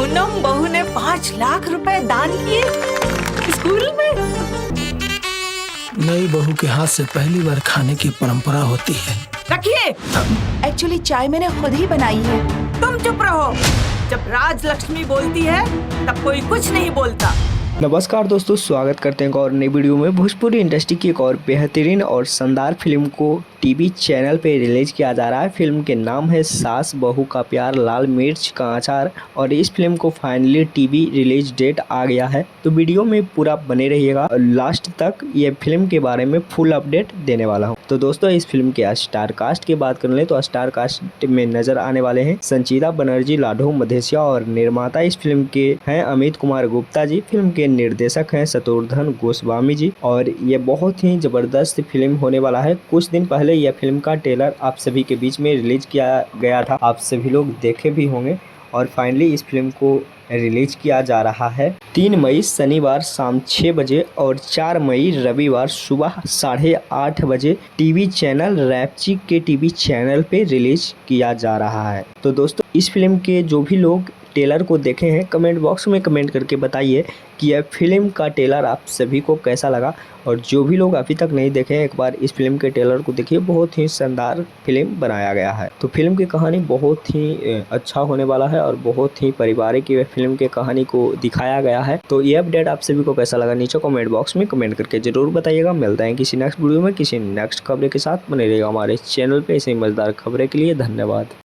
पूनम बहू ने 5 लाख रुपए दान किए स्कूल में। नई बहू के हाथ से पहली बार खाने की परंपरा होती है। रखिए। एक्चुअली चाय मैंने खुद ही बनाई है। तुम चुप रहो। जब राज लक्ष्मी बोलती है तब कोई कुछ नहीं बोलता। नमस्कार दोस्तों, स्वागत करते हैं एक और नई वीडियो में। भोजपुरी इंडस्ट्री की एक और बेहतरीन और शानदार फिल्म को टीवी चैनल पे रिलीज किया जा रहा है। फिल्म के नाम है सास बहू का प्यार लाल मिर्च का अचार और इस फिल्म को फाइनली टीवी रिलीज डेट आ गया है। तो वीडियो में पूरा बने रहिएगा लास्ट तक, ये फिल्म के बारे में फुल अपडेट देने वाला हूँ। तो दोस्तों, इस फिल्म के स्टार कास्ट की बात कर ले तो स्टार कास्ट में नजर आने वाले हैं संचिता बनर्जी, लाडो मधेसिया और निर्माता इस फिल्म के हैं अमित कुमार गुप्ता जी। फिल्म के निर्देशक हैं शत्रुघ्न गोस्वामी जी और ये बहुत ही जबरदस्त फिल्म होने वाला है। कुछ दिन पहले यह फिल्म का ट्रेलर आप सभी के बीच में रिलीज किया गया था, आप सभी लोग देखे भी होंगे और फाइनली इस फिल्म को रिलीज किया जा रहा है 3 मई शनिवार शाम 6 बजे और 4 मई रविवार सुबह 8:30 बजे टीवी चैनल रैपची के टीवी चैनल पे रिलीज किया जा रहा है। तो दोस्तों, इस फिल्म के जो भी लोग ट्रेलर को देखे हैं कमेंट बॉक्स में कमेंट करके बताइए कि यह फिल्म का ट्रेलर आप सभी को कैसा लगा। और जो भी लोग अभी तक नहीं देखे हैं एक बार इस फिल्म के ट्रेलर को देखिए, बहुत ही शानदार फिल्म बनाया गया है। तो फिल्म की कहानी बहुत ही अच्छा होने वाला है और बहुत ही पारिवारिक फिल्म के कहानी को दिखाया गया है। तो ये अपडेट आप सभी को कैसा लगा नीचे कमेंट बॉक्स में कमेंट करके जरूर बताइएगा। मिलता है किसी नेक्स्ट वीडियो में किसी नेक्स्ट खबरें के साथ। बने रहेगा हमारे चैनल पे ऐसे ही मजेदार खबरें के लिए। धन्यवाद।